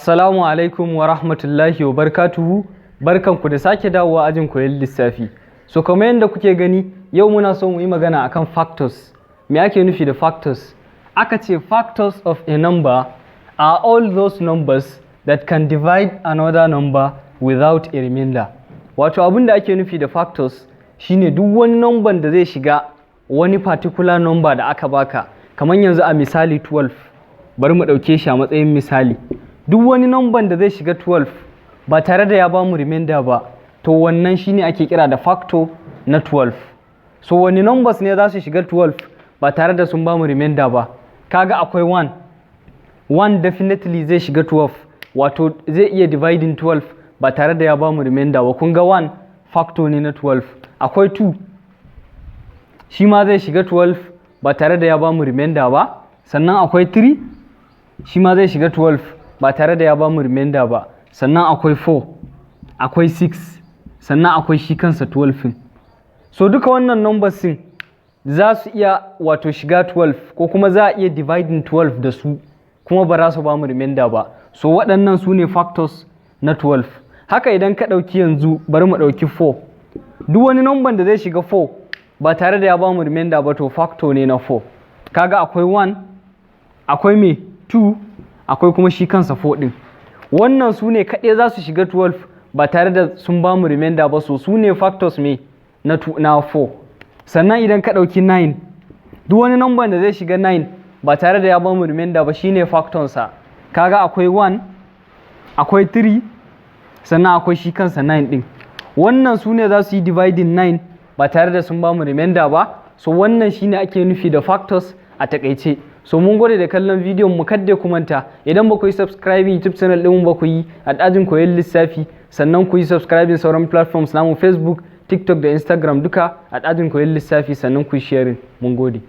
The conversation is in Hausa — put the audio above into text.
Assalamu alaikum wa rahmatullahi wa barkatuhu. Barkanku da sake dawowa ajin koyon lissafi. So kamar yadda kuke gani yau muna son mu yi magana akan factors. Me ake nufi da factors? Aka ce factors of a number are all those numbers that can divide another number without a remainder. Wato abin da ake nufi da factors shine duk wani number da zai shiga wani particular number da aka baka. Kamar yanzu a misali 12. Bari mu ɗauke shi a matsayin misali. Duk wani number da zai shiga 12 ba tare da ya ba mu remainder ba, to wannan shine ake kira da factor na 12. So wani numbers ne za su shiga 12 ba tare da sun ba mu remainder ba? Kaga akwai 1. 1 definitely zai shiga 12, wato zai iya dividing 12 ba tare da ya ba mu remainder ba. Kun ga 1 factor ne na 12. Akwai 2, shi ma zai shiga 12 ba tare da ya ba mu remainder ba. Sannan akwai 3, shi ma zai shiga 12 ba tare da ya ba mu remainder ba. Sannan akwai 4, akwai 6, sannan akwai shi kansa 12. So duka wannan numbers din za su iya wato shiga 12 ko kuma za a iya dividing 12 da su kuma ba za su ba mu remainder ba. So waɗannan su ne factors na 12. Haka idan ka ɗauki yanzu bari mu ɗauki 4. Duk wani number da zai shiga 4 ba tare da ya ba mu remainder ba to factor ne na 4. Kaga akwai 1, akwai me 2, akwai kuma shi kansa 4 ɗin. Wannan su ne kaɗai za su shiga 12 ba tare da sun ba mu remainder ba, so su ne factors me na 4. Sannan idan ka ɗauki 9, duk wani number da zai shiga 9 ba tare da ya ba mu remainder ba shine factorsa. Kaga akwai 1, akwai 3, sannan akwai shi kansa 9 ɗin. Wannan su ne za su yi dividing 9 ba tare da sun ba mu remainder ba, so wannan shine ake nufi da factors a takaice. So mun gode da kallon bidiyon mu, kadda ku manta idan ba ku yi subscribing YouTube channel ɗin ba ku yi Ajin koyon lissafi, sannan ku yi subscribing sauran platforms namu Facebook, TikTok da Instagram duka Ajin koyon lissafi, sannan ku yi sharing. Mun gode.